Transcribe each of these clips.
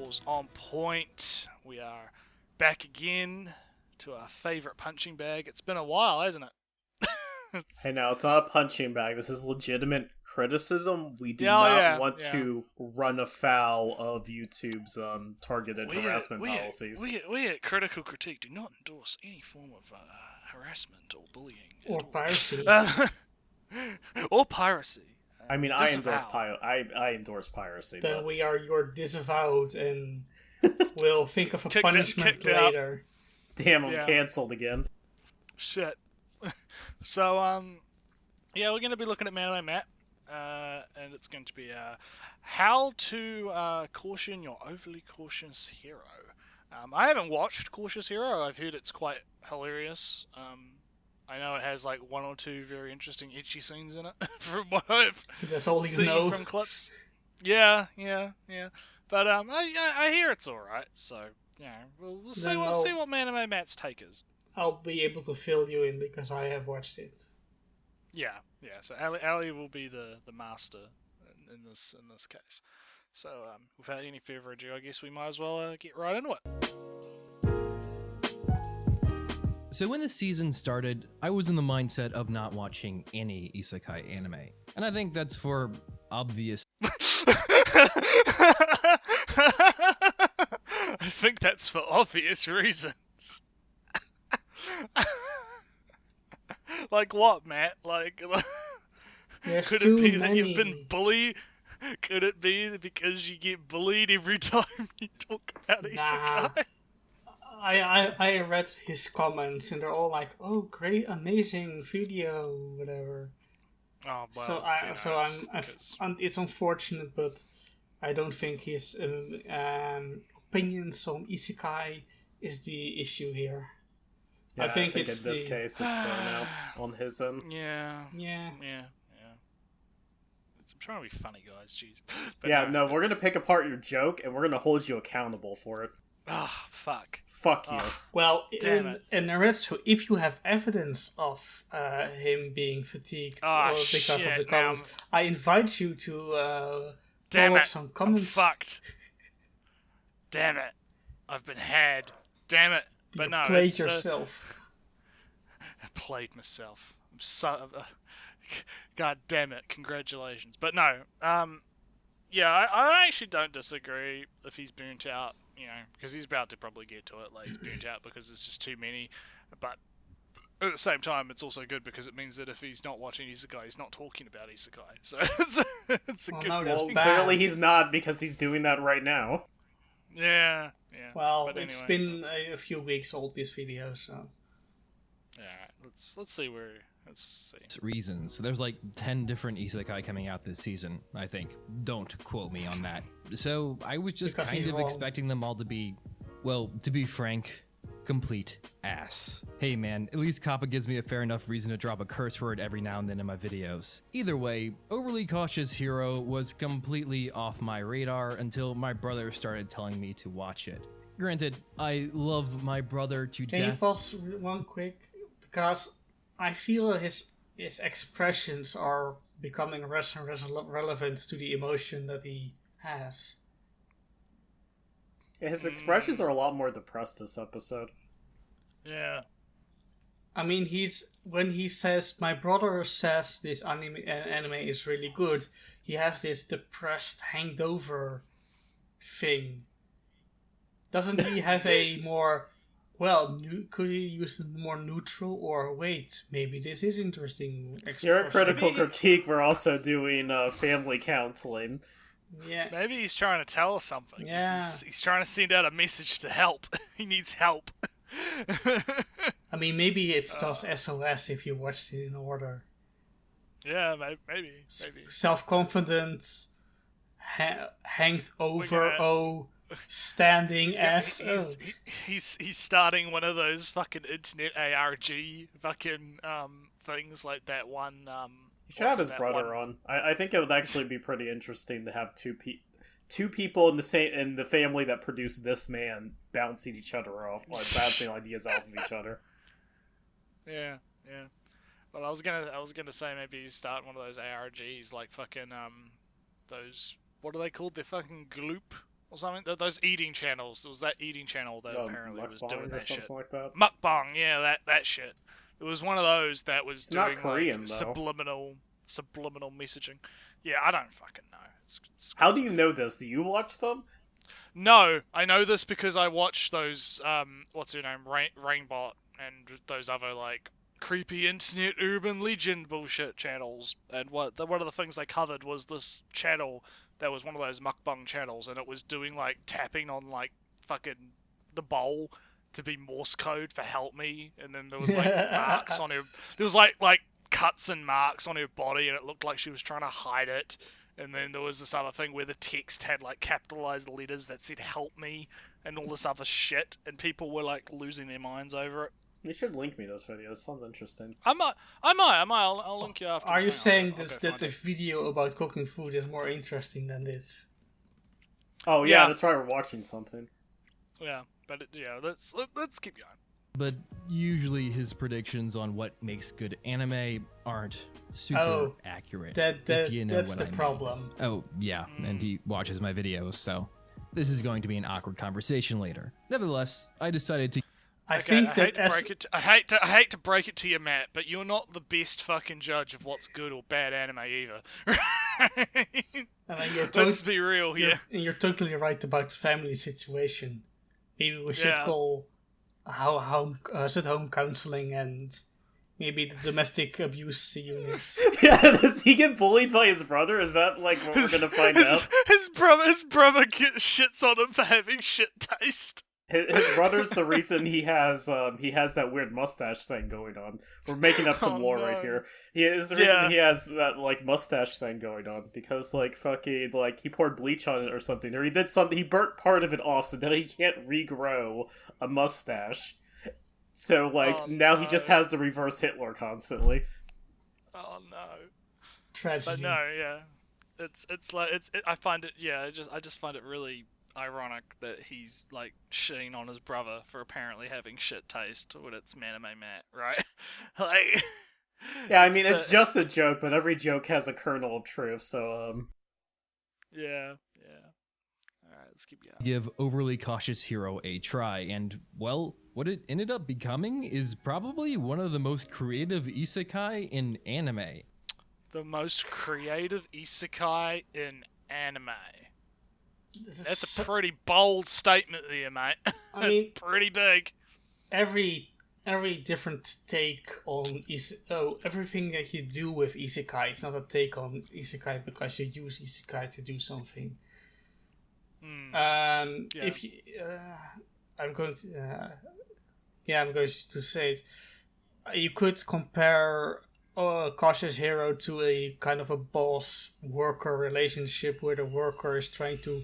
Balls on Point. We are back again to our favourite punching bag. It's been a while, hasn't it? Hey, now, it's not a punching bag. This is legitimate criticism. We do not want to run afoul of YouTube's targeted harassment policies. We at Critical Critique do not endorse any form of harassment or bullying. Or piracy. Or piracy. I mean, I endorse piracy. Then we are your disavowed and we'll think of a punishment later. Damn, I'm cancelled again. Shit. So, we're going to be looking at Melee Matt, and it's going to be how to caution your overly cautious hero. I haven't watched Cautious Hero. I've heard it's quite hilarious. I know it has like one or two very interesting ecchi scenes in it, from what I've seen from clips. Yeah. But I hear it's all right. So we'll see what Melee Matt's take is. I'll be able to fill you in because I have watched it. Yeah. So Ali will be the master in this case. So without any further ado, I guess we might as well get right into it. So when the season started, I was in the mindset of not watching any isekai anime, and I think that's for obvious. I think that's for obvious reasons. Like what, Matt? Like could it be that you've been bullied? Could it be because you get bullied every time you talk about isekai? I read his comments and they're all like, "Oh, great, amazing video, whatever." Oh, well, it's unfortunate, but I don't think his opinions on isekai is the issue here. Yeah, I think in this case it's burnout on his end. Yeah. I'm trying to be funny, guys. Jeez. But we're gonna pick apart your joke and we're gonna hold you accountable for it. Oh, fuck. Fuck you. Well, in Naruto, if you have evidence of him being fatigued because of the comments, I invite you to follow up some comments. I'm fucked. Damn it. I've been had. Damn it. But no, played yourself. I played myself. I'm so... God damn it. Congratulations. But no, I actually don't disagree if he's burnt out, because he's about to probably get to it. Like, he's burnt out because there's just too many. But at the same time, it's also good because it means that if he's not watching isekai, he's not talking about isekai. So it's a good... Well, clearly he's not, because he's doing that right now. Yeah. Well, it's been a few weeks old, this video, so... Yeah, let's see where... Let's see. Reasons. There's like 10 different isekai coming out this season, I think. Don't quote me on that. So I was just kind of expecting them all to be, well, to be frank, complete ass. Hey man, at least Kappa gives me a fair enough reason to drop a curse word every now and then in my videos. Either way, Overly Cautious Hero was completely off my radar until my brother started telling me to watch it. Granted, I love my brother to death. Can you pause one quick? Because I feel his expressions are becoming less and less relevant to the emotion that he has. His expressions are a lot more depressed this episode. Yeah. I mean, when he says, my brother says this anime is really good, he has this depressed, hanged over thing. Doesn't he have a more... Well, could you use more neutral, or wait, maybe this is interesting. You're a Critical Critique, we're also doing family counseling. Yeah. Maybe he's trying to tell us something. Yeah. He's trying to send out a message to help. He needs help. I mean, maybe it's because SOS if you watched it in order. Yeah, maybe. Self-confident, hanged over, standing he's starting one of those fucking internet ARG fucking things, like that one. You should have his brother on. I think it would actually be pretty interesting to have two people in the family that produced this man bouncing each other off, like bouncing ideas off of each other. Yeah. Well, I was gonna say maybe he's starting one of those ARGs, like fucking those, what are they called? They're fucking gloop or something. Those eating channels. It was that eating channel that apparently was doing that shit. Like that. Mukbang, yeah, that shit. It was one of those that was it's doing not Korean, like though. subliminal messaging. Yeah, I don't fucking know. It's How do you know this? Do you watch them? No, I know this because I watch those what's her name, Rainbot, and those other like creepy internet urban legend bullshit channels. And one of the things they covered was this channel that was one of those mukbang channels, and it was doing like tapping on like fucking the bowl to be Morse code for help me, and then there was like marks on her. There was like cuts and marks on her body, and it looked like she was trying to hide it. And then there was this other thing where the text had like capitalized letters that said "help me" and all this other shit, and people were like losing their minds over it. You should link me those videos. Sounds interesting. I might. I'll link you after. Are you saying that the video about cooking food is more interesting than this? Oh yeah, that's why we're watching something. Yeah, but let's keep going. But usually his predictions on what makes good anime aren't super accurate. That's the problem. Oh, yeah, and he watches my videos, so this is going to be an awkward conversation later. Nevertheless, I decided to... I hate to break it to you, Matt, but you're not the best fucking judge of what's good or bad anime either. Let's be real here. You're totally right about the family situation. Maybe we should call sit home counseling and maybe the domestic abuse units. Yeah, does he get bullied by his brother? Is that like what we're gonna find out? His brother shits on him for having shit taste. His brother's the reason he has that weird mustache thing going on. We're making up some lore right here. He is the reason he has that like mustache thing going on because like fucking like he poured bleach on it or something, or he did something. He burnt part of it off so that he can't regrow a mustache. So like now he just has the reverse Hitler constantly. Oh no! Tragedy. But no, yeah, I find it I just find it really ironic that he's like shitting on his brother for apparently having shit taste when it's Manime Matt, right? Like, yeah, I mean it's just a joke, but every joke has a kernel of truth. So yeah. All right, let's keep going. Give Overly Cautious Hero a try, and well, what it ended up becoming is probably one of the most creative isekai in anime. The most creative isekai in anime. That's a pretty bold statement there, mate. That's pretty big. Every different take on everything that you do with isekai, it's not a take on isekai because you use isekai to do something. If you, I'm going to say it. You could compare Cautious Hero to a kind of a boss-worker relationship where the worker is trying to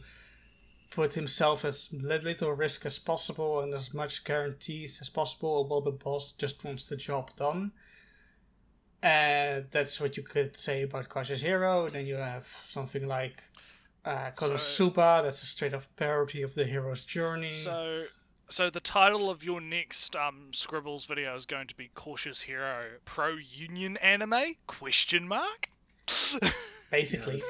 put himself as little risk as possible and as much guarantees as possible while the boss just wants the job done. That's what you could say about Cautious Hero. Then you have something like Konosuba, that's a straight-up parody of the hero's journey. So the title of your next Scribbles video is going to be Cautious Hero Pro-Union Anime? ? Basically.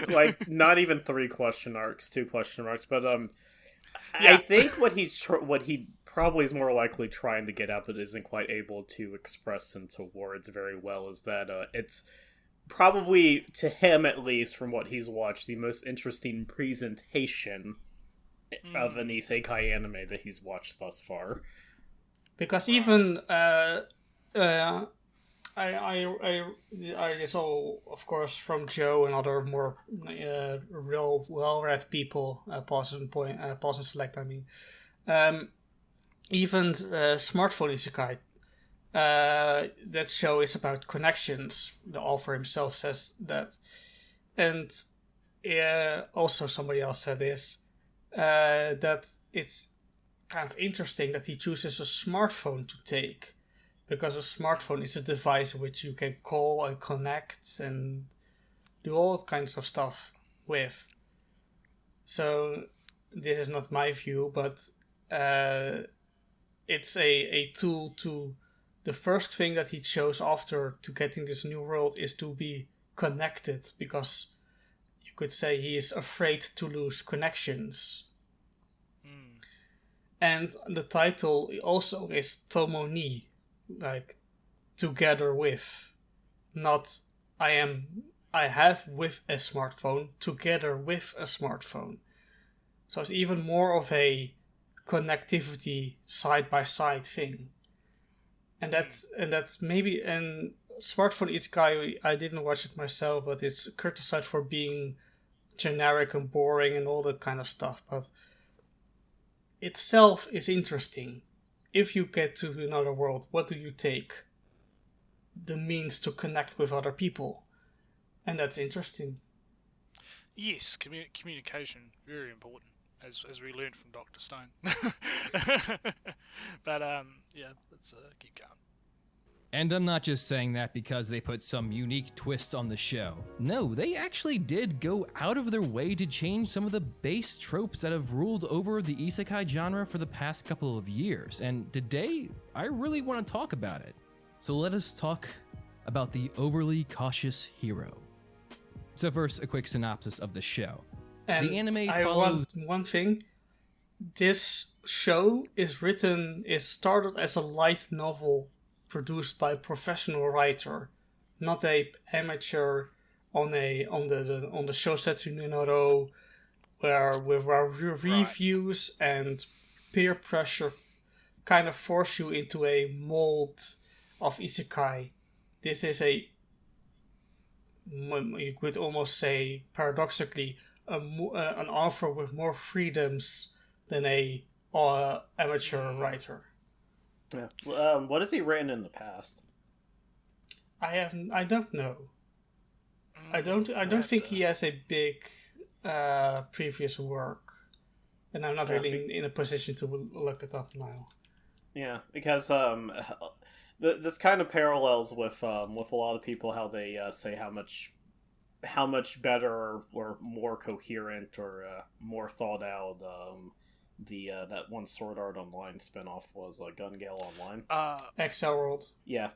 Like not even 3 question marks, 2 question marks, but I think what he probably is more likely trying to get out but isn't quite able to express into words very well is that it's probably, to him at least, from what he's watched, the most interesting presentation of an isekai anime that he's watched thus far. Because even I saw, of course, from Joe and other more real well-read people, pause and select. I mean, even smartphone isekai. That show is about connections. The author himself says that, and also somebody else said this. That it's kind of interesting that he chooses a smartphone to take, because a smartphone is a device which you can call and connect and do all kinds of stuff with. So this is not my view, but it's a tool to... The first thing that he chose after to getting this new world is to be connected, because you could say he is afraid to lose connections. And the title also is Tomo ni, like together with, not I have with a smartphone, together with a smartphone. So it's even more of a connectivity side-by-side thing. And that's maybe, and Smartphone Isekai, I didn't watch it myself, but it's criticized for being generic and boring and all that kind of stuff. But itself is interesting. If you get to another world, what do you take? The means to connect with other people. And that's interesting. Yes, communication, very important, as we learned from Dr. Stone. But, yeah, let's keep going. And I'm not just saying that because they put some unique twists on the show. No, they actually did go out of their way to change some of the base tropes that have ruled over the isekai genre for the past couple of years. And today, I really want to talk about it. So let us talk about the overly cautious hero. So first, a quick synopsis of the show. And the anime I follows... want one thing. This show is started as a light novel produced by a professional writer, not a amateur on the Shosetsu no Noro, where with our reviews and peer pressure kind of force you into a mold of isekai. This is you could almost say paradoxically an author with more freedoms than a amateur writer. Yeah. What has he written in the past? I don't know. I don't think he has a big previous work, and I'm not really in a position to look it up now. Yeah, because this kind of parallels with a lot of people, how they say how much better or more coherent or more thought out that one Sword Art Online spinoff was Gun Gale Online. Excel World. Yeah.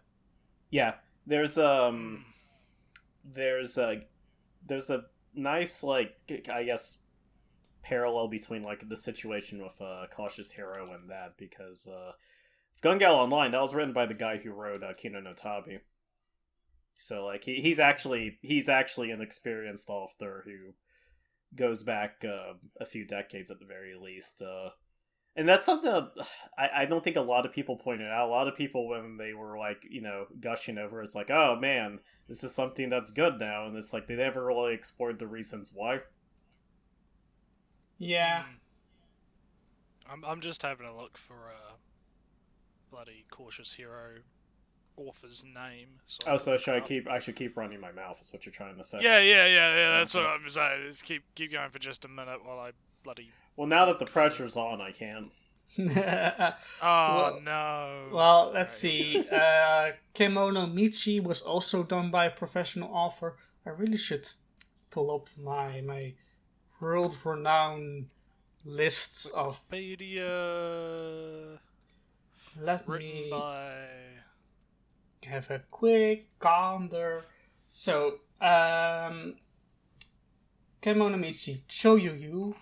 There's a nice, like, I guess, parallel between like the situation with Cautious Hero and that, because Gun Gale Online, that was written by the guy who wrote Kino no Tabi. So like he's actually an experienced author who goes back a few decades at the very least. And that's something that I don't think a lot of people pointed out. A lot of people, when they were like, gushing over, it's like, oh man, this is something that's good now. And it's like they never really explored the reasons why. Yeah. I'm just having a look for bloody Cautious Hero author's name. So I should keep running my mouth, is what you're trying to say. Yeah. That's what I'm saying. Just keep going for just a minute while I bloody... Well, now that the pressure's on, I can. No. Well, let's see. Kemono Michi was also done by a professional author. I really should pull up my world-renowned lists of... Wikipedia... Written by... Have a quick gander. So, Kemono Michi, Shoyu,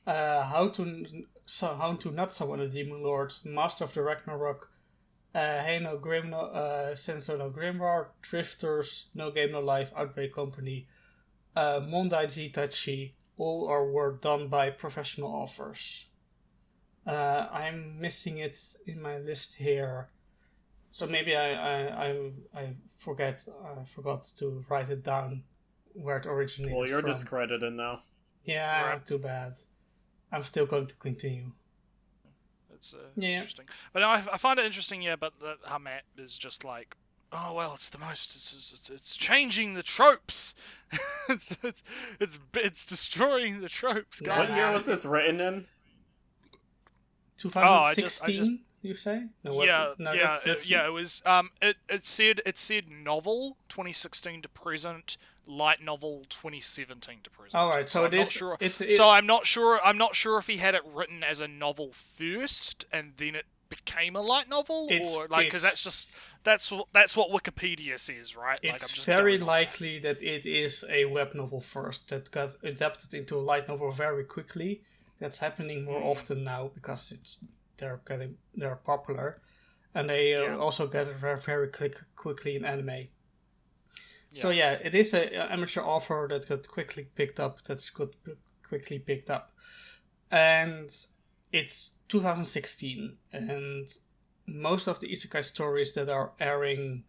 How to Not Summon a Demon Lord, Master of the Ragnarok, Heino Senso no Grimoire, Drifters, No Game No Life, Outbreak Company, Mondai Jitachi, all were done by professional authors. I'm missing it in my list here. So maybe I forgot to write it down where it originated. Well, you're from. discredited now. Yeah, Right. too bad. I'm still going to continue. It's Yeah. interesting. But no, I find it interesting, but how Matt is just like, oh well, it's changing the tropes. it's destroying the tropes, guys. What year was this written in? 2016, you say? No, what, Yeah, no, yeah, that's, it was. It said novel 2016 to present, light novel 2017 to present. All right, so I'm it not is. Sure. So I'm not sure. I'm not sure if he had it written as a novel first, and then it became a light novel, or like because that's what Wikipedia says, right? It's very likely that it is a web novel first that got adapted into a light novel very quickly. That's happening more often now because they're popular, and they also get it very quickly in anime. Yeah. So yeah, it is an amateur author that got quickly picked up. And it's 2016, and most of the isekai stories that are airing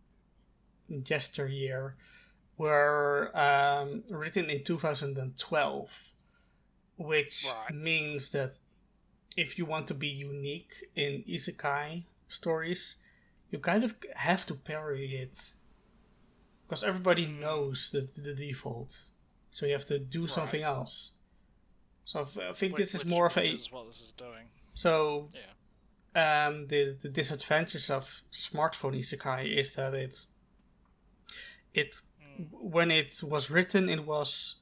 yesteryear were written in 2012, which means that if you want to be unique in isekai stories, you kind of have to parry it, because everybody knows the default, so you have to do something else. So I think this is more of a... Which is what this is doing. So, the disadvantage of smartphone isekai is that when it was written, it was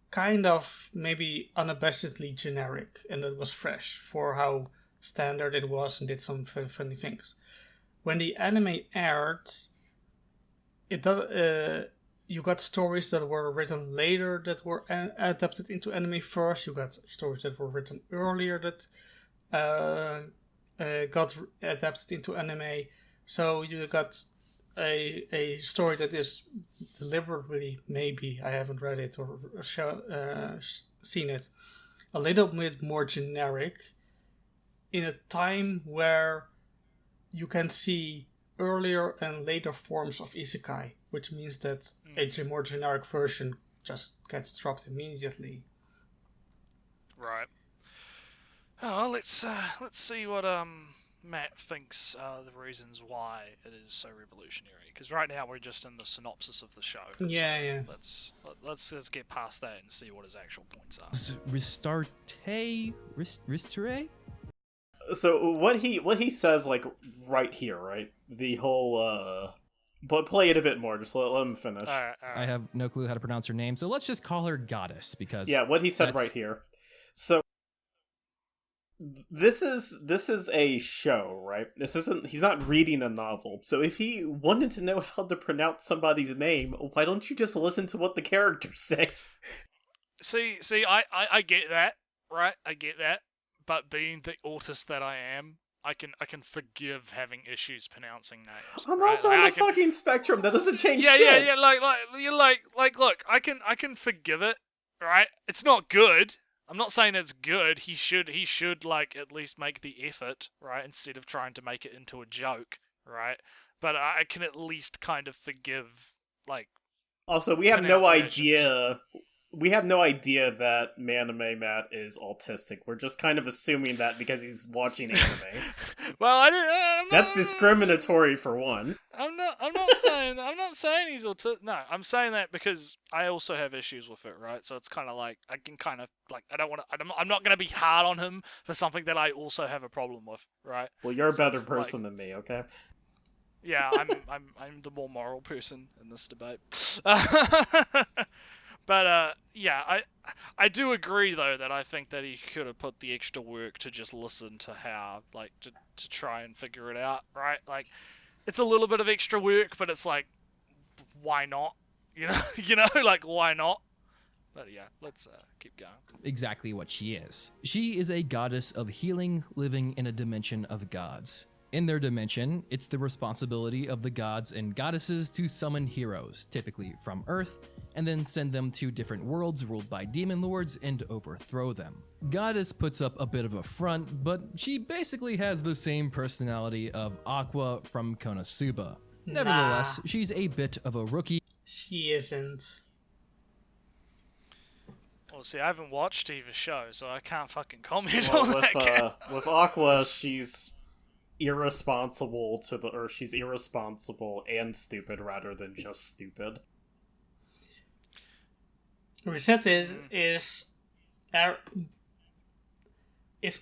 kind of maybe unabashedly generic, and it was fresh for how standard it was and did some funny things. When the anime aired, you got stories that were written later that were adapted into anime first. You got stories that were written earlier that got adapted into anime. So you got a story that is deliberately, maybe, I haven't read it or seen it, a little bit more generic in a time where you can see earlier and later forms of isekai, which means that a more generic version just gets dropped immediately. Right. Oh, well, let's see what Matt thinks are the reasons why it is so revolutionary. Because right now we're just in the synopsis of the show. Yeah. Let's get past that and see what his actual points are. Ristare? So what he says, like, right here, right? The whole but play it a bit more, just let him finish. All right. I have no clue how to pronounce her name, so let's just call her Goddess, because what he said right here. So this is a show, right? He's not reading a novel. So if he wanted to know how to pronounce somebody's name, why don't you just listen to what the characters say? See, I get that, right? I get that. But being the autist that I am, I can forgive having issues pronouncing names. I'm also on the fucking spectrum. That doesn't change shit. Yeah. Look, I can forgive it, right? It's not good. I'm not saying it's good. He should like at least make the effort, right? Instead of trying to make it into a joke, right? But I can at least kind of forgive, like. Also, we have no idea. We have no idea that Maname Matt is autistic. We're just kind of assuming that because he's watching anime. Well, I'm that's discriminatory for one. I'm not saying he's autistic. No, I'm saying that because I also have issues with it, right? So it's kind of like I can kind of like I'm not going to be hard on him for something that I also have a problem with, right? Well, you're a better person than me, okay? Yeah, I'm the more moral person in this debate. But I do agree though that I think that he could have put the extra work to just listen to how, like, to try and figure it out, right? Like, it's a little bit of extra work, but it's like, why not? You know, like, why not? But yeah, let's keep going. Exactly what she is. She is a goddess of healing, living in a dimension of gods. In their dimension, it's the responsibility of the gods and goddesses to summon heroes, typically from Earth, and then send them to different worlds ruled by demon lords and overthrow them. Goddess puts up a bit of a front, but she basically has the same personality of Aqua from Konosuba. Nevertheless, she's a bit of a rookie. She isn't. Well, see, I haven't watched either show, so I can't fucking comment on that. With Aqua, she's irresponsible she's irresponsible and stupid rather than just stupid. Reset is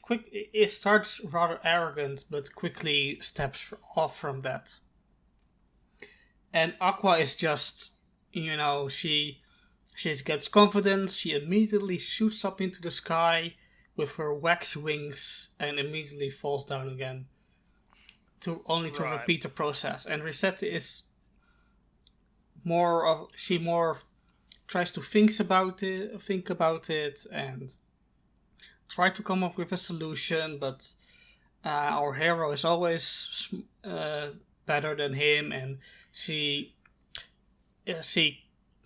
quick. It starts rather arrogant, but quickly steps off from that. And Aqua is just, she gets confidence. She immediately shoots up into the sky, with her wax wings and immediately falls down again. To repeat the process. And Rosette is she tries to think about it and try to come up with a solution, but our hero is always better than him, and she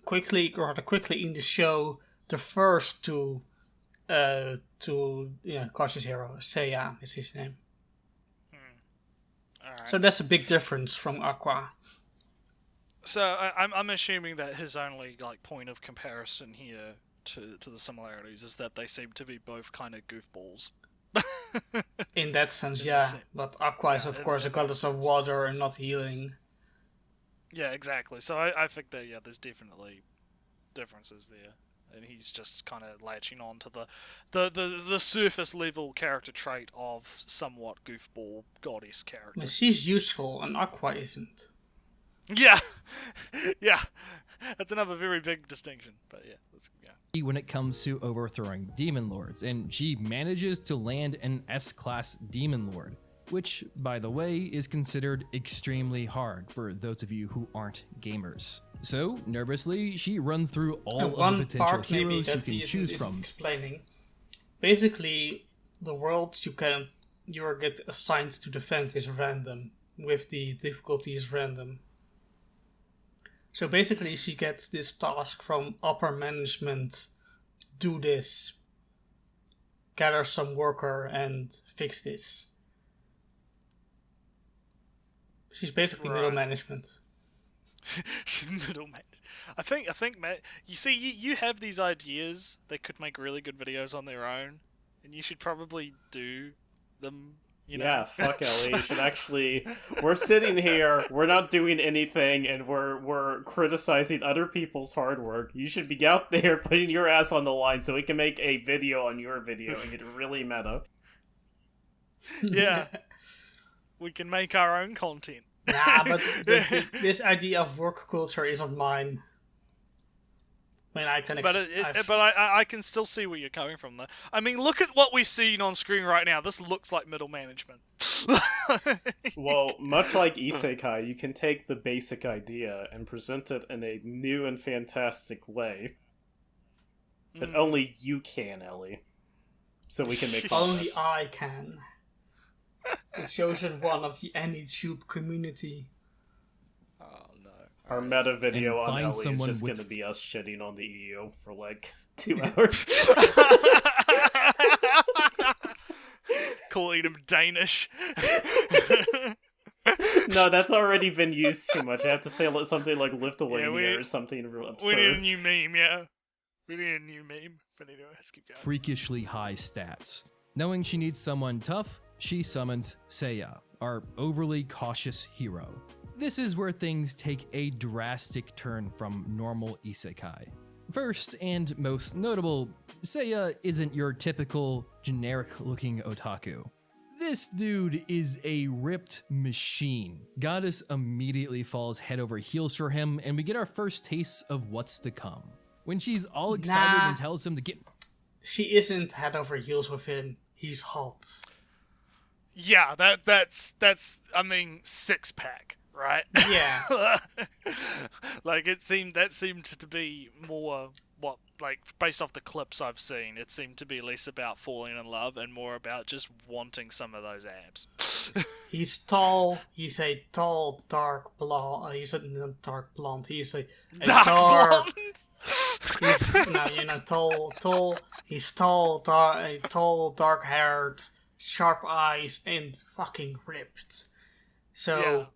quickly in the show the first to Cautious Hero. Seiya is his name. Alright. So that's a big difference from Aqua. So I'm assuming that his only like point of comparison here to the similarities is that they seem to be both kind of goofballs. In that sense, yeah. But Aqua is of course a goddess of water and not healing. Yeah, exactly. So I think that there's definitely differences there, and he's just kind of latching on to the surface level character trait of somewhat goofball goddess character. But she's useful, and Aqua isn't. Yeah, yeah, that's another very big distinction. But yeah, let's go. When it comes to overthrowing demon lords, and she manages to land an S-class demon lord, which, by the way, is considered extremely hard for those of you who aren't gamers. So, nervously, she runs through all of the potential heroes she can choose from. Explaining. Basically, the world you get assigned to defend is random, with the difficulty is random. So basically, she gets this task from upper management: do this, gather some worker and fix this. She's basically middle management. She's middle management. I think, you see, you have these ideas that could make really good videos on their own, and you should probably do them. You know? Yeah, fuck Ellie. You should actually. We're sitting here, we're not doing anything, and we're criticizing other people's hard work. You should be out there putting your ass on the line so we can make a video on your video and get really meta. Yeah. We can make our own content. Nah, but this idea of work culture isn't mine. I mean, I can still see where you're coming from, though. I mean, look at what we've seen on screen right now. This looks like middle management. Well, much like Isekai, you can take the basic idea and present it in a new and fantastic way. But only you can, Ellie. So we can make fun Only I can. The chosen one of the AnyTube community. Oh, no. Our meta video on Ellie is just going to be us shitting on the EU for like 2 hours. Calling him Danish. No, that's already been used too much. I have to say something like Lithuania or something absurd. We need a new meme, yeah. We need a new meme. But anyway, let's keep going. Freakishly high stats. Knowing she needs someone tough, she summons Seiya, our overly cautious hero. This is where things take a drastic turn from normal isekai. First and most notable, Seiya isn't your typical generic-looking otaku. This dude is a ripped machine. Goddess immediately falls head over heels for him, and we get our first taste of what's to come. When she's all excited and tells him to get... She isn't head over heels with him. He's hot. Yeah, that's I mean, six-pack, right? Yeah. Like, that seemed to be more what, like, based off the clips I've seen, it seemed to be less about falling in love and more about just wanting some of those abs. He's tall. He's a tall, dark blonde. He's a dark blonde. He's a dark blonde. He's tall. He's tall, dark-haired, sharp eyes, and fucking ripped. So,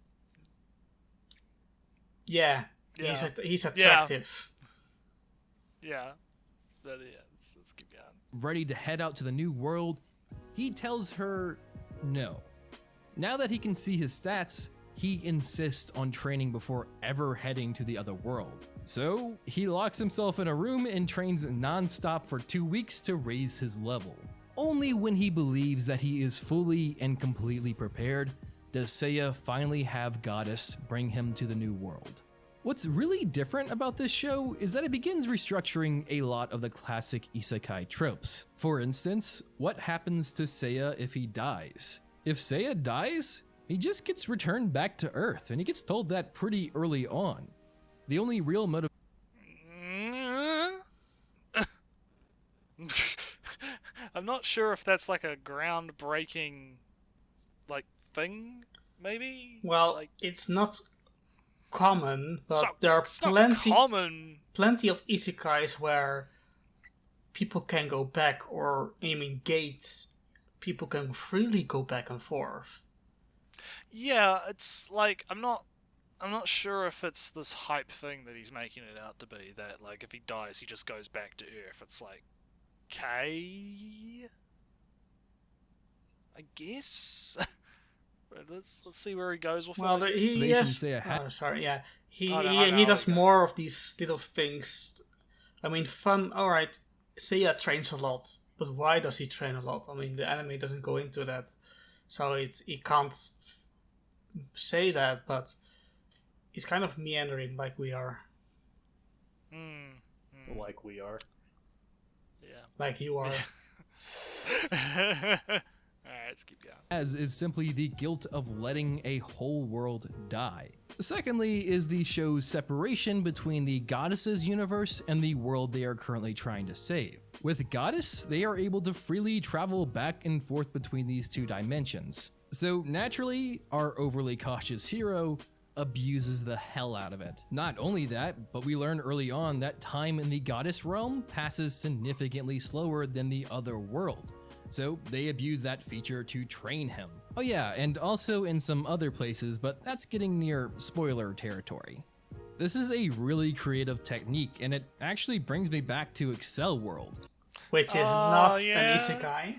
yeah. He's attractive. Yeah. Let's keep going. Ready to head out to the new world, he tells her no. Now that he can see his stats, he insists on training before ever heading to the other world. So, he locks himself in a room and trains non-stop for 2 weeks to raise his level. Only when he believes that he is fully and completely prepared does Seiya finally have Goddess bring him to the new world. What's really different about this show is that it begins restructuring a lot of the classic isekai tropes. For instance, what happens to Seiya if he dies? If Seiya dies, he just gets returned back to Earth, and he gets told that pretty early on. The only real motivation. I'm not sure if that's like a groundbreaking, like, thing, maybe? Well, like, it's not common, but so, there are it's not common. plenty of isekais where people can go back, or, gates, people can freely go back and forth. Yeah, it's like, I'm not sure if it's this hype thing that he's making it out to be, that, like, if he dies, he just goes back to Earth. It's like, okay, I guess. let's see where he goes with well, it. he has. He does more of these little things. I mean, fun. All right, Seiya trains a lot, but why does he train a lot? I mean, the anime doesn't go into that, so he can't say that. But he's kind of meandering like we are. Like we are. Yeah. Like you are. Alright, let's keep going. As is simply the guilt of letting a whole world die. Secondly is the show's separation between the Goddesses universe and the world they are currently trying to save. With Goddess, they are able to freely travel back and forth between these two dimensions. So naturally, our overly cautious hero abuses the hell out of it. Not only that, but we learn early on that time in the Goddess realm passes significantly slower than the other world. So they abuse that feature to train him. Oh yeah, and also in some other places, but that's getting near spoiler territory. This is a really creative technique, and it actually brings me back to Excel World. Which is not an isekai.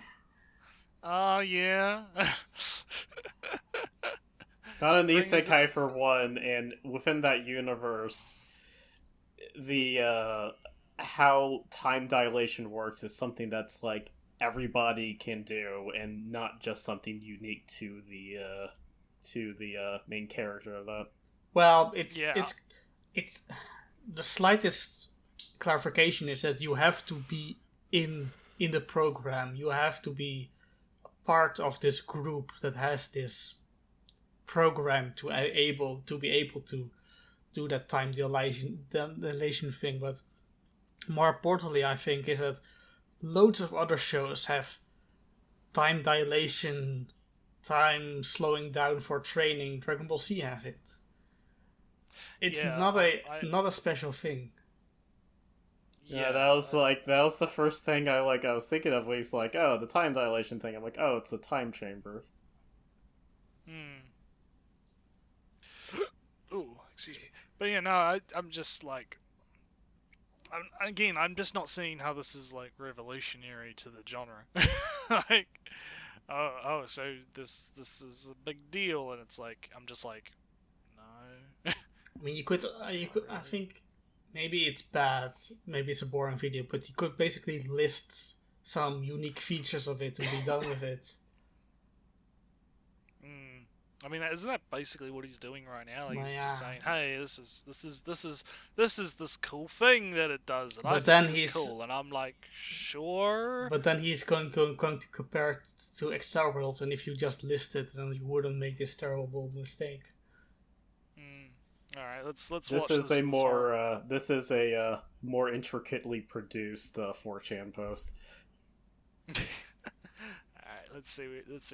Oh, yeah. Not an isekai for one, and within that universe, the how time dilation works is something that's like everybody can do, and not just something unique to the main character of that. Well, it's the slightest clarification is that you have to be in the program. You have to be part of this group that has this program to be able to do that time dilation thing. But more importantly, I think, is that loads of other shows have time dilation, time slowing down for training. Dragon Ball Z has it. It's not a special thing. Yeah, that was the first thing I was thinking of. Was like, oh, the time dilation thing. I'm like, oh, it's the time chamber. Ooh, excuse me. But yeah, no, I'm just like, I'm just not seeing how this is like revolutionary to the genre. Like, oh, so this is a big deal, and it's like, I'm just like, no. I mean, you could. I think maybe it's bad. Maybe it's a boring video, but you could basically list some unique features of it and be done with it. I mean, isn't that basically what he's doing right now? Like, he's just saying, "Hey, this is this cool thing that it does that I think is cool," and I'm like, "Sure." But then he's going to compare it to Excel World, and if you just list it, then you wouldn't make this terrible mistake. All right, let's watch this. This is a more intricately produced 4chan post. Let's see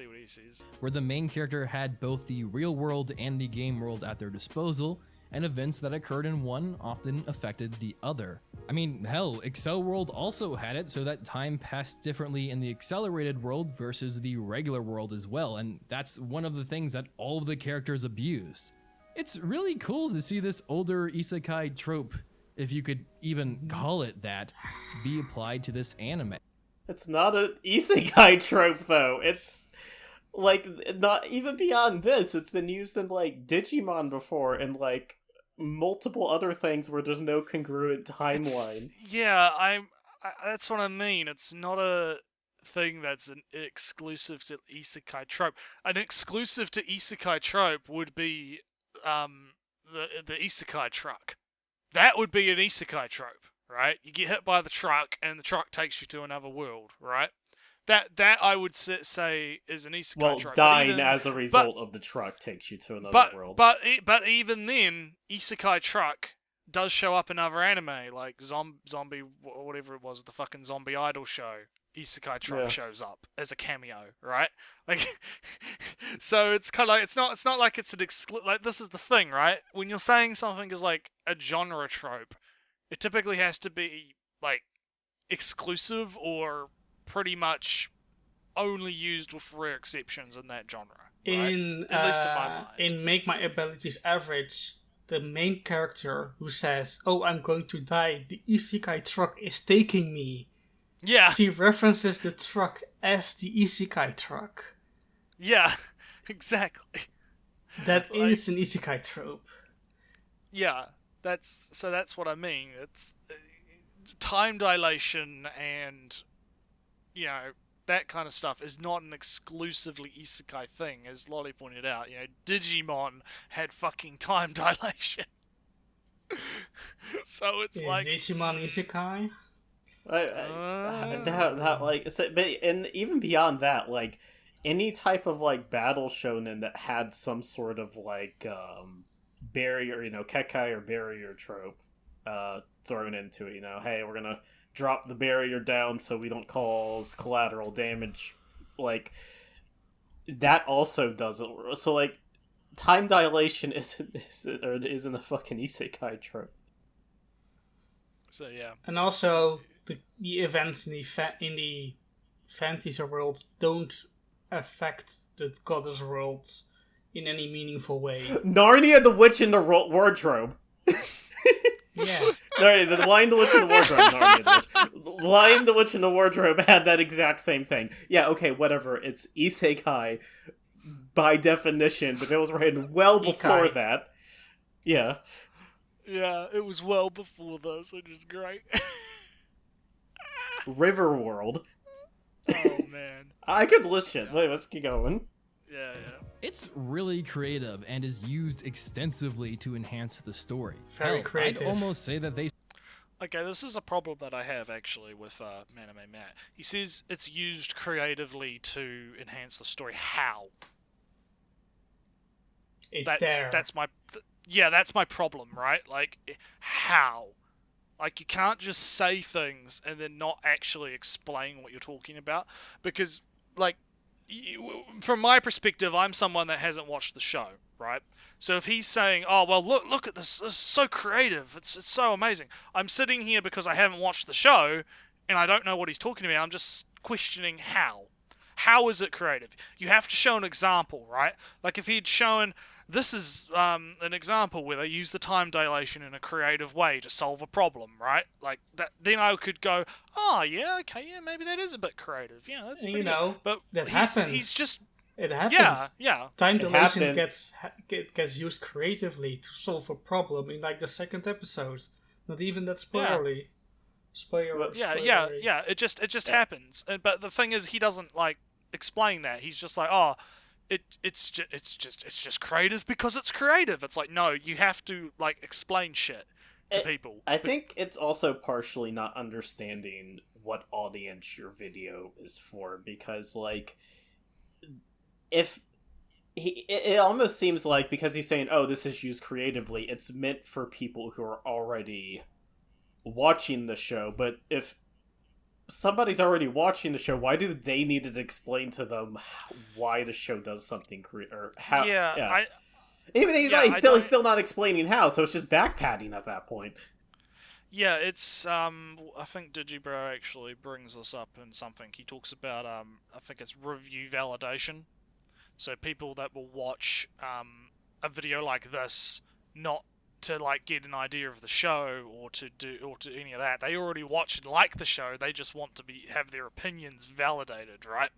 what he sees. Where the main character had both the real world and the game world at their disposal, and events that occurred in one often affected the other. I mean, hell, Excel World also had it so that time passed differently in the accelerated world versus the regular world as well, and that's one of the things that all of the characters abuse. It's really cool to see this older isekai trope, if you could even call it that, be applied to this anime. It's not an isekai trope, though. It's, like, not even beyond this. It's been used in, like, Digimon before, and, like, multiple other things where there's no congruent timeline. That's what I mean. It's not a thing that's an exclusive to isekai trope. An exclusive to isekai trope would be, the isekai truck. That would be an isekai trope, right? You get hit by the truck, and the truck takes you to another world, right? That I would say is an isekai trope. Dying as a result of the truck takes you to another world. But even then, isekai truck does show up in other anime, like zombie whatever it was, the fucking Zombie Idol show. Isekai truck shows up as a cameo, right? Like, so it's kind of like it's not like it's an like this is the thing, right? When you're saying something is like a genre trope, it typically has to be like exclusive or pretty much only used with rare exceptions in that genre. Right? At least in my mind. In Make My Abilities Average, the main character who says, "Oh, I'm going to die. The isekai truck is taking me." Yeah. She references the truck as the isekai truck. Yeah, exactly. That is an isekai trope. Yeah, that's what I mean. It's time dilation and, you know, that kind of stuff is not an exclusively isekai thing, as Lolly pointed out. You know, Digimon had fucking time dilation. So it's like... Is Digimon isekai? And even beyond that, like any type of like battle shonen that had some sort of like barrier, you know, kekai or barrier trope thrown into it. You know, hey, we're gonna drop the barrier down so we don't cause collateral damage. Like that also doesn't. So like time dilation isn't a fucking isekai trope. So yeah, and also. The events in the fantasy world don't affect the goddess world in any meaningful way. Narnia, the Witch in the Wardrobe. Yeah. The Lion, the Witch, and the Wardrobe. Narnia, the Witch. Lion, the Witch, and the Wardrobe had that exact same thing. Yeah, okay, whatever. It's isekai by definition, but it was written well before that. Yeah. Yeah, it was well before this, which is great. Riverworld. Oh man. I could list shit. Wait, let's keep going. Yeah. It's really creative and is used extensively to enhance the story. Very creative. I'd almost say that they... Okay, this is a problem that I have actually with Maname Matt. He says it's used creatively to enhance the story. How? That's my problem, right? Like, how? Like, you can't just say things and then not actually explain what you're talking about. Because, like, from my perspective, I'm someone that hasn't watched the show, right? So if he's saying, oh, well, look at this. It's so creative. It's so amazing. I'm sitting here because I haven't watched the show and I don't know what he's talking about. I'm just questioning how. How is it creative? You have to show an example, right? Like, if he'd shown... This is an example where they use the time dilation in a creative way to solve a problem, right? Like that. Then I could go, oh yeah, okay, yeah, maybe that is a bit creative. Yeah, that's pretty good. But that happens. He's just it happens. Yeah. Time dilation gets used creatively to solve a problem in like the second episode. Not even that spoilery. Spoiler. Yeah. It just happens. But the thing is, he doesn't like explain that. He's just like, oh. It's just creative because it's creative. It's like, no, you have to like explain shit to people. I think it's also partially not understanding what audience your video is for, because like it almost seems like because he's saying, oh, this is used creatively, it's meant for people who are already watching the show. But if somebody's already watching the show, why do they need to explain to them why the show does something or how? Yeah. He's still not explaining how, so it's just backpatting at that point. Yeah, it's I think Digibro actually brings this up in something. He talks about I think it's review validation. So people that will watch a video like this not to like get an idea of the show or to any of that. They already watch and like the show. They just want to have their opinions validated, right?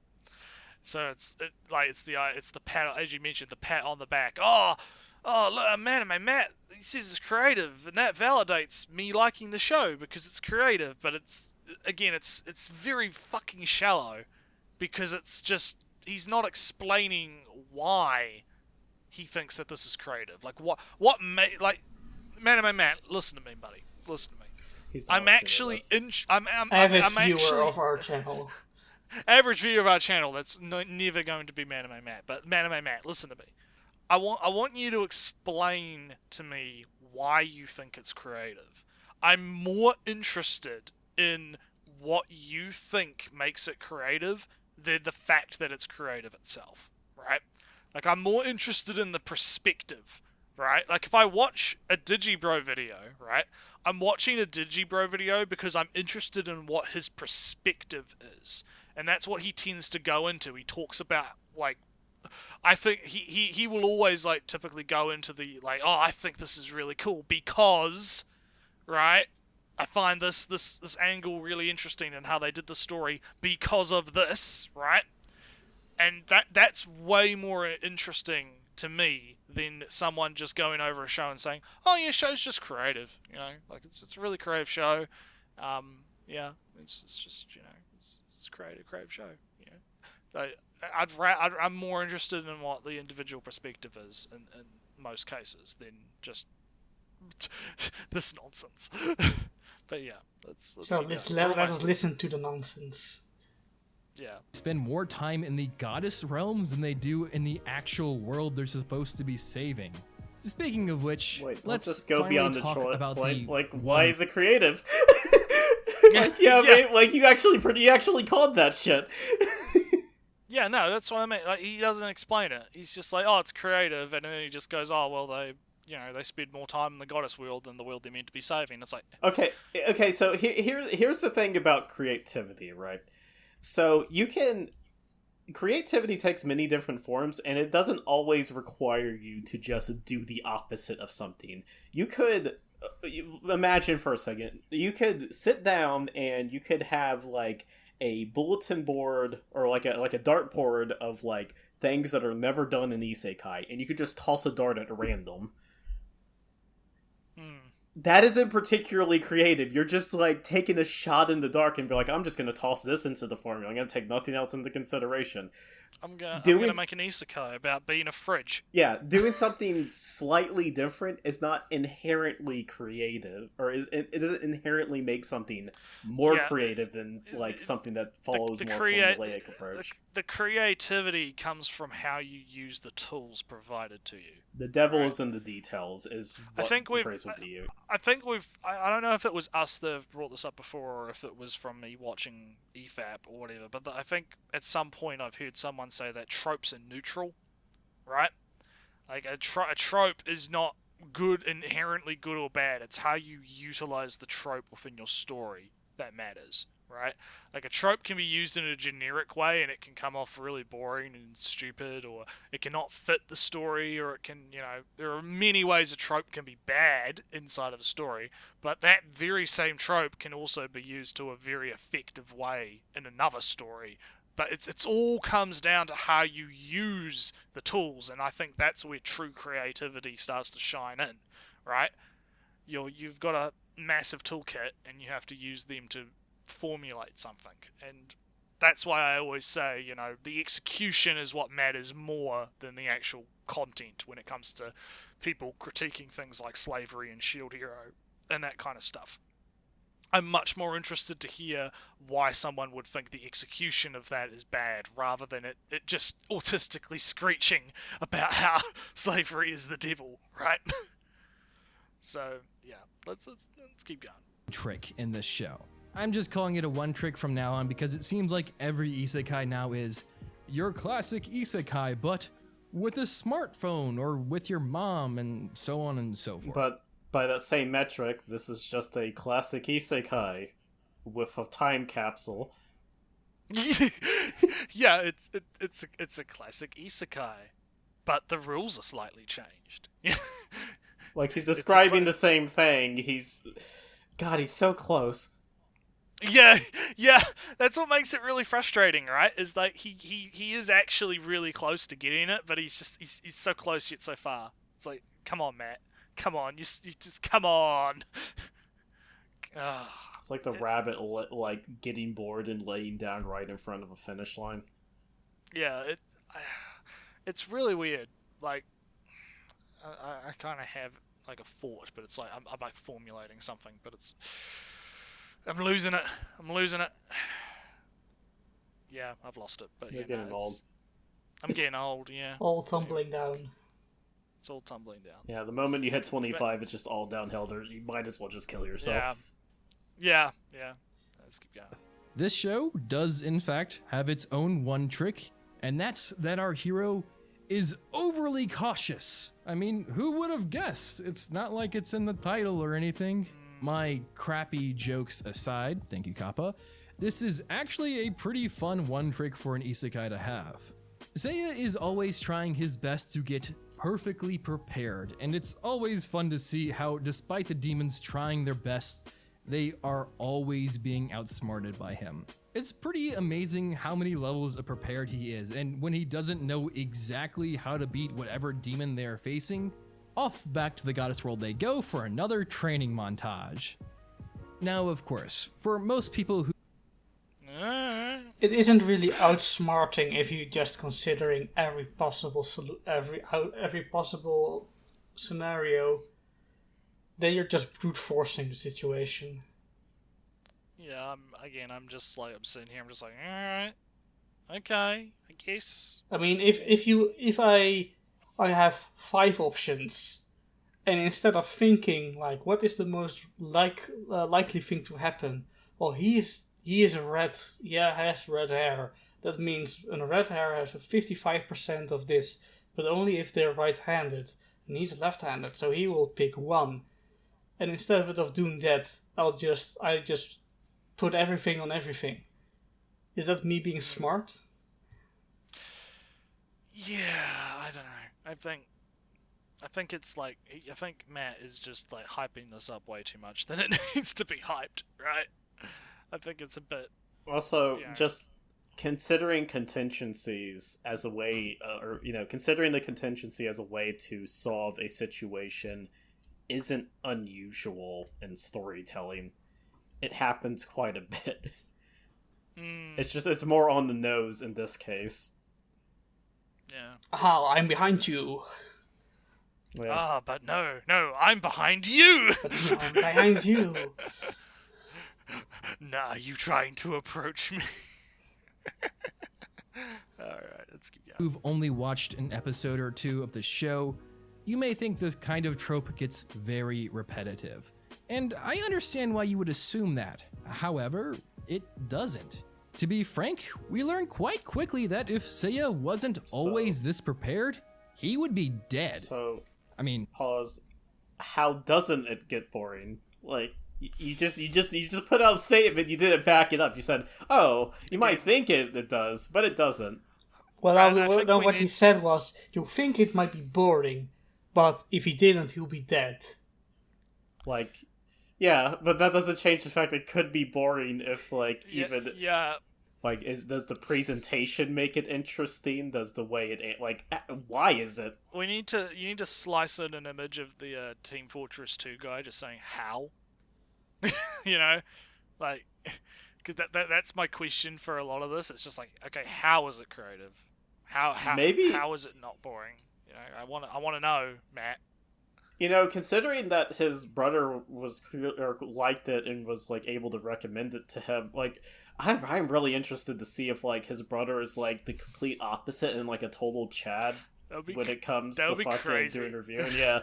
So it's the pat, as you mentioned, the pat on the back. Oh, look, man, Matt, he says it's creative, and that validates me liking the show because it's creative. But it's very fucking shallow because it's just he's not explaining why he thinks that this is creative. Like like, Matt, listen to me, buddy. Listen to me. I'm actually I'm average I'm viewer actually, of our channel. Average viewer of our channel. That's never going to be Manime Matt. But Manime Matt, listen to me. I want you to explain to me why you think it's creative. I'm more interested in what you think makes it creative than the fact that it's creative itself, right? Like, I'm more interested in the perspective, right? Like, if I watch a Digibro video, right? I'm watching a Digibro video because I'm interested in what his perspective is. And that's what he tends to go into. He talks about, like, I think he will always, like, typically go into the, like, oh, I think this is really cool because, right? I find this angle really interesting and how they did the story because of this, right? And that's way more interesting to me than someone just going over a show and saying, "Oh, yeah, show's just creative," you know, like it's a really creative show. Yeah, it's just, you know, it's a creative show. You know, I'm more interested in what the individual perspective is in most cases than just this nonsense. But yeah, let's let us listen to the nonsense. Yeah. Spend more time in the goddess realms than they do in the actual world they're supposed to be saving. Speaking of which, let's just go beyond the point. Like, why is it creative? Like, you actually called that shit. Yeah, no, that's what I mean. Like, he doesn't explain it. He's just like, oh, it's creative, and then he just goes, oh, well, they spend more time in the goddess world than the world they're meant to be saving. It's like, okay. So here's the thing about creativity, right? So creativity takes many different forms, and it doesn't always require you to just do the opposite of something. You could imagine for a second, you could sit down and you could have like a bulletin board or like a dartboard of like things that are never done in isekai, and you could just toss a dart at random. That isn't particularly creative. You're just, like, taking a shot in the dark and be like, I'm just gonna toss this into the formula. I'm gonna take nothing else into consideration. I'm gonna make an isekai about being a fridge. Yeah, doing something slightly different is not inherently creative, or it doesn't inherently make something more creative than, like, something that follows more formulaic approach. The creativity comes from how you use the tools provided to you. The devil is in the details, is what the phrase would be used. I think I don't know if it was us that have brought this up before, or if it was from me watching EFAP or whatever, but I think at some point I've heard someone say that tropes are neutral, right? Like, a trope is not inherently good or bad. It's how you utilize the trope within your story that matters, right? Like, a trope can be used in a generic way and it can come off really boring and stupid, or it cannot fit the story, or it can, you know, there are many ways a trope can be bad inside of a story, but that very same trope can also be used to a very effective way in another story. But it's all comes down to how you use the tools, and I think that's where true creativity starts to shine in, right? You've got a massive toolkit, and you have to use them to formulate something, and that's why I always say, you know, the execution is what matters more than the actual content when it comes to people critiquing things like slavery and Shield Hero and that kind of stuff. I'm much more interested to hear why someone would think the execution of that is bad, rather than it just autistically screeching about how slavery is the devil, right? So, yeah, let's keep going. Trick in this show. I'm just calling it a one trick from now on because it seems like every isekai now is your classic isekai, but with a smartphone or with your mom and so on and so forth. But by that same metric, this is just a classic isekai with a time capsule. Yeah, it's a classic isekai, but the rules are slightly changed. Like, he's describing the same thing. He's so close. Yeah, that's what makes it really frustrating, right? Is like he is actually really close to getting it, but he's so close yet so far. It's like, come on, Matt. Come on, you just come on. It's like the rabbit, like, getting bored and laying down right in front of a finish line. Yeah, it's really weird. Like, I kind of have like a thought, but it's like I'm like formulating something, but I'm losing it. Yeah, I've lost it. But You're getting old. I'm getting old. Yeah. All tumbling down. It's all tumbling down. Yeah, the moment you hit 25, it's just all downhill. You might as well just kill yourself. Yeah. Let's keep going. This show does, in fact, have its own one trick, and that's that our hero is overly cautious. I mean, who would have guessed? It's not like it's in the title or anything. My crappy jokes aside, thank you, Kappa, this is actually a pretty fun one trick for an isekai to have. Seiya is always trying his best to get perfectly prepared, and it's always fun to see how, despite the demons trying their best, they are always being outsmarted by him. It's pretty amazing how many levels of prepared he is, and when he doesn't know exactly how to beat whatever demon they are facing, off back to the goddess world they go for another training montage. Now, of course, for most people who it isn't really outsmarting if you're just considering every possible scenario. Then you're just brute forcing the situation. Yeah, I'm just like, I'm sitting here, I'm just like, alright, okay, I guess. I mean, if I have 5 options, and instead of thinking like, what is the most likely thing to happen? Well, he is red. Yeah, has red hair. That means a red hair has a 55% of this, but only if they're right-handed. And he's left-handed, so he will pick 1. And instead of doing that, I just put everything on everything. Is that me being smart? Yeah, I don't know. I think it's like, I think Matt is just like hyping this up way too much than it needs to be hyped, right? I think it's a bit. Also, just considering contingencies as a way, considering the contingency as a way to solve a situation isn't unusual in storytelling. It happens quite a bit. It's more on the nose in this case. Yeah. Ah, I'm behind you. Yeah. But no, I'm behind you! But no, I'm behind you. Nah, you trying to approach me. Alright, let's keep going. who've only watched an episode or 2 of the show, you may think this kind of trope gets very repetitive. And I understand why you would assume that. However, it doesn't. To be frank, we learn quite quickly that if Seiya wasn't always this prepared, he would be dead. So, I mean, pause. How doesn't it get boring? Like, you just put out a statement, you didn't back it up. You said, "Oh, you might think it does, but it doesn't." Well, what he said was, you think it might be boring, but if he didn't, he'll be dead. Like, yeah, but that doesn't change the fact that it could be boring if, like, even... Yeah. Like, does the presentation make it interesting? Does the way it... Like, why is it? You need to slice in an image of the Team Fortress 2 guy just saying, how? You know? Like, because that's my question for a lot of this. It's just like, okay, how is it creative? How is it not boring? You know, I want to know, Matt. You know, considering that his brother liked it and was like able to recommend it to him, like I'm really interested to see if like his brother is like the complete opposite and like a total Chad when it comes to fucking doing reviewing. Yeah.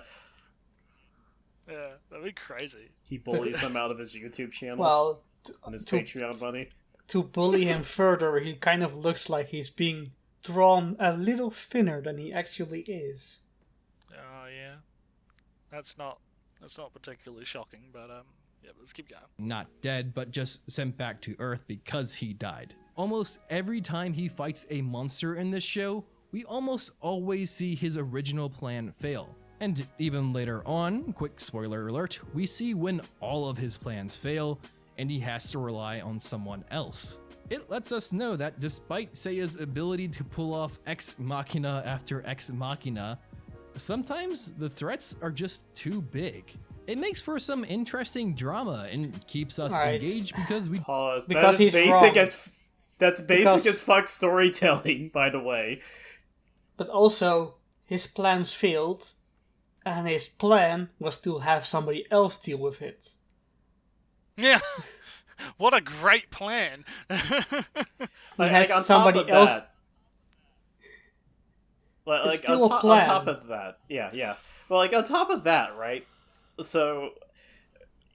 Yeah, that'd be crazy. He bullies him out of his YouTube channel. Well, on his Patreon money. To bully him further, he kind of looks like he's being drawn a little thinner than he actually is. Oh yeah. That's not particularly shocking, but yeah, let's keep going. Not dead, but just sent back to Earth because he died. Almost every time he fights a monster in this show, we almost always see his original plan fail. And even later on, quick spoiler alert, we see when all of his plans fail, and he has to rely on someone else. It lets us know that despite Seiya's ability to pull off Ex Machina after Ex Machina, sometimes the threats are just too big. It makes for some interesting drama and keeps us engaged because we pause. Because he's wrong. That's basic as fuck storytelling, by the way. But also, his plans failed, and his plan was to have somebody else deal with it. Yeah. What a great plan. He had somebody else. Like on top of that, yeah. Well, like on top of that, right? So,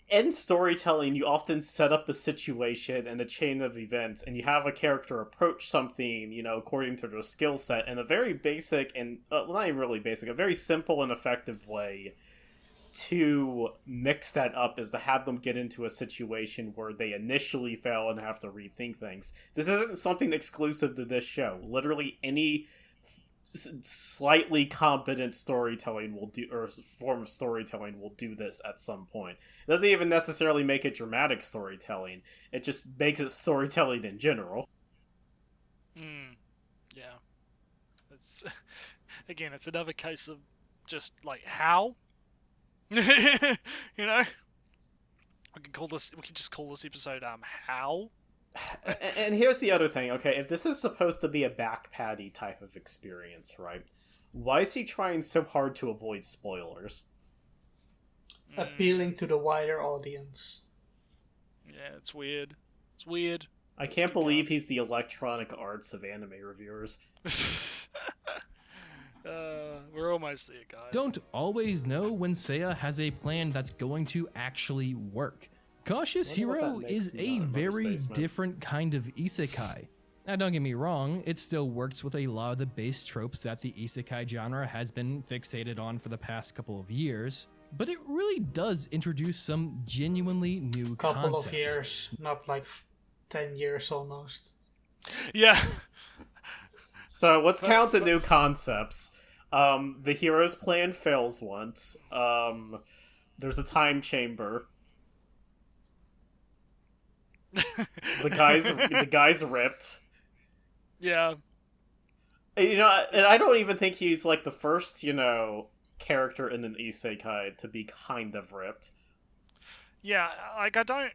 in storytelling, you often set up a situation and a chain of events, and you have a character approach something, according to their skill set, in a very basic and not even really basic, a very simple and effective way. To mix that up is to have them get into a situation where they initially fail and have to rethink things. This isn't something exclusive to this show. Literally any slightly competent storytelling will do, or form of storytelling will do this at some point. It doesn't even necessarily make it dramatic storytelling. It just makes it storytelling in general. Yeah. It's again, it's another case of just like how. We can just call this episode how. And here's the other thing, okay? If this is supposed to be a back patty type of experience, right? Why is he trying so hard to avoid spoilers? Appealing to the wider audience. Yeah, it's weird. It's weird. I can't believe he's the Electronic Arts of anime reviewers. We're almost there, guys. Don't always know when Seiya has a plan that's going to actually work. Cautious Hero is a very different kind of isekai. Now, don't get me wrong, it still works with a lot of the base tropes that the isekai genre has been fixated on for the past couple of years, but it really does introduce some genuinely new concepts. Couple of years, not like 10 years almost. Yeah. So let's count the new concepts. The hero's plan fails once. There's a time chamber. The guy's ripped. Yeah. And I don't even think he's like the first, character in an isekai to be kind of ripped. Yeah, like I don't.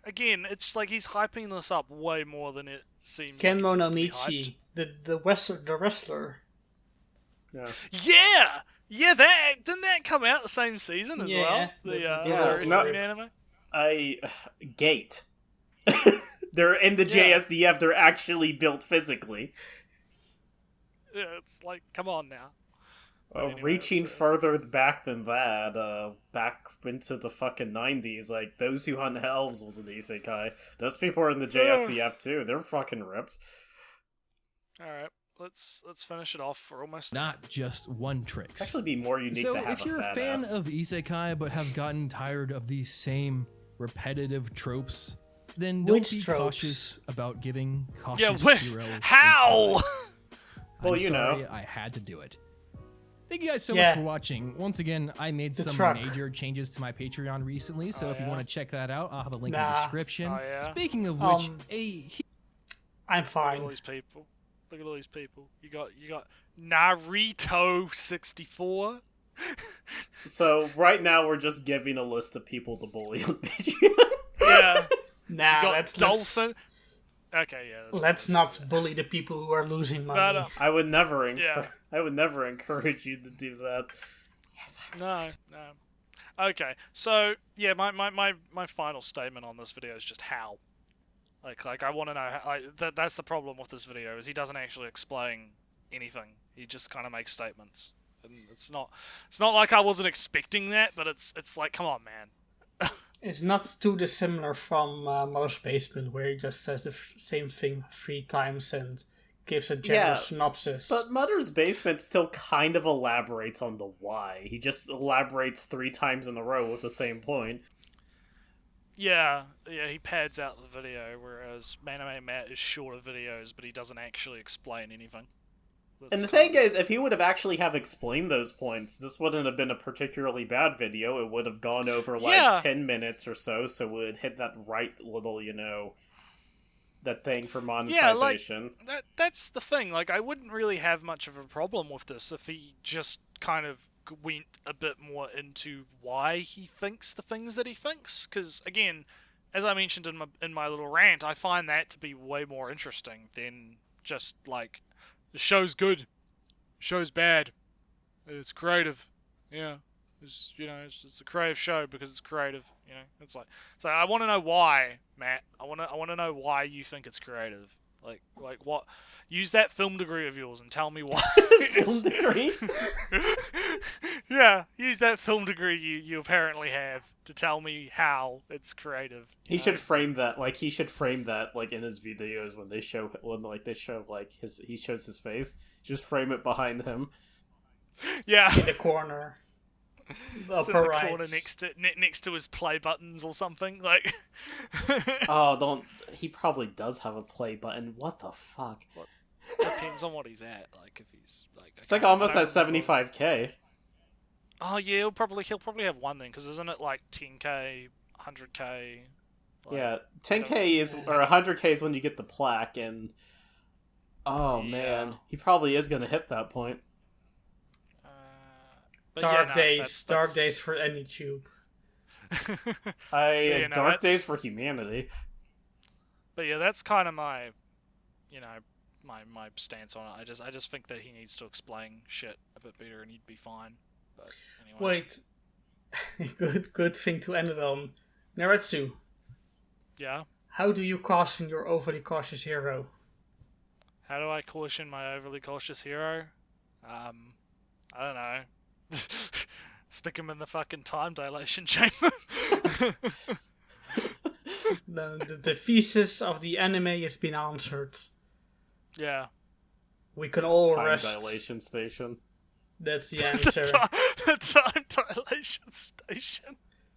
Again, it's like he's hyping this up way more than it seems. Kenmo like no Michi, the wrestler. Yeah. Yeah, that didn't that come out the same season as well? The wrestling anime. Gate. They're in the JSDF. They're actually built physically. Yeah, it's like, come on now. Anyway, reaching further back than that, back into the fucking 90s, like, Those Who Hunt Elves was an isekai. Those people are in the JSDF too. They're fucking ripped. Alright, let's finish it off. We're almost not just one trick. It'd actually be more unique to have if you're a fan of isekai but have gotten tired of these same repetitive tropes, then don't be cautious about giving Cautious Hero. How? I'm sorry, I had to do it. Thank you guys so much for watching. Once again, I made some major changes to my Patreon recently, so if you want to check that out, I'll have a link in the description. Speaking of which, I'm fine. Look at all these people. Look at all these people. You got Naruto 64. So right now we're just giving a list of people to bully on Patreon. Yeah. That's Dolphin. Okay, yeah. Let's not bully the people who are losing money. But, I would never encourage you to do that. Yes. No. Okay, so yeah, my final statement on this video is just how. Like I want to know how. That's the problem with this video is he doesn't actually explain anything. He just kind of makes statements, and it's not like I wasn't expecting that, but it's like, come on, man. It's not too dissimilar from Mother's Basement, where he just says the same thing 3 times and gives a general synopsis. But Mother's Basement still kind of elaborates on the why. He just elaborates 3 times in a row with the same point. Yeah, he pads out the video, whereas Maname Matt is shorter videos, but he doesn't actually explain anything. And the thing is, if he would have actually explained those points, this wouldn't have been a particularly bad video. It would have gone over, 10 minutes or so it would hit that right little, that thing for monetization. Yeah, that's the thing. Like, I wouldn't really have much of a problem with this if he just kind of went a bit more into why he thinks the things that he thinks. Because, again, as I mentioned in my little rant, I find that to be way more interesting than just, like, the show's good, the show's bad, it's creative, Yeah. It's a creative show because it's creative. It's like, so I want to know why, Matt. I want to know why you think it's creative. Like what? Use that film degree of yours and tell me why. Film degree? Yeah, use that film degree you apparently have to tell me how it's creative. He should frame that like in his videos when they show he shows his face. Just frame it behind him. Yeah. In the corner. It's in the corner next to his play buttons or something. Like, he probably does have a play button. What the fuck? Depends on what he's at. Like, if he's like, it's like almost at 75k. Oh yeah, he'll probably have one then, because isn't it like 10k, 100k? Like, yeah, 10k is or 100k is when you get the plaque, and man, he probably is gonna hit that point. Dark days for any tube. Dark days for humanity. But yeah, that's kind of my stance on it. I just think that he needs to explain shit a bit better, and he'd be fine. But anyway. Wait, good thing to end it on. Naretsu. Yeah. How do you caution your overly cautious hero? How do I caution my overly cautious hero? I don't know. Stick him in the fucking time dilation chamber. The thesis of the anime has been answered. Yeah. We can all time rest. Dilation station. That's the answer. The time dilation station.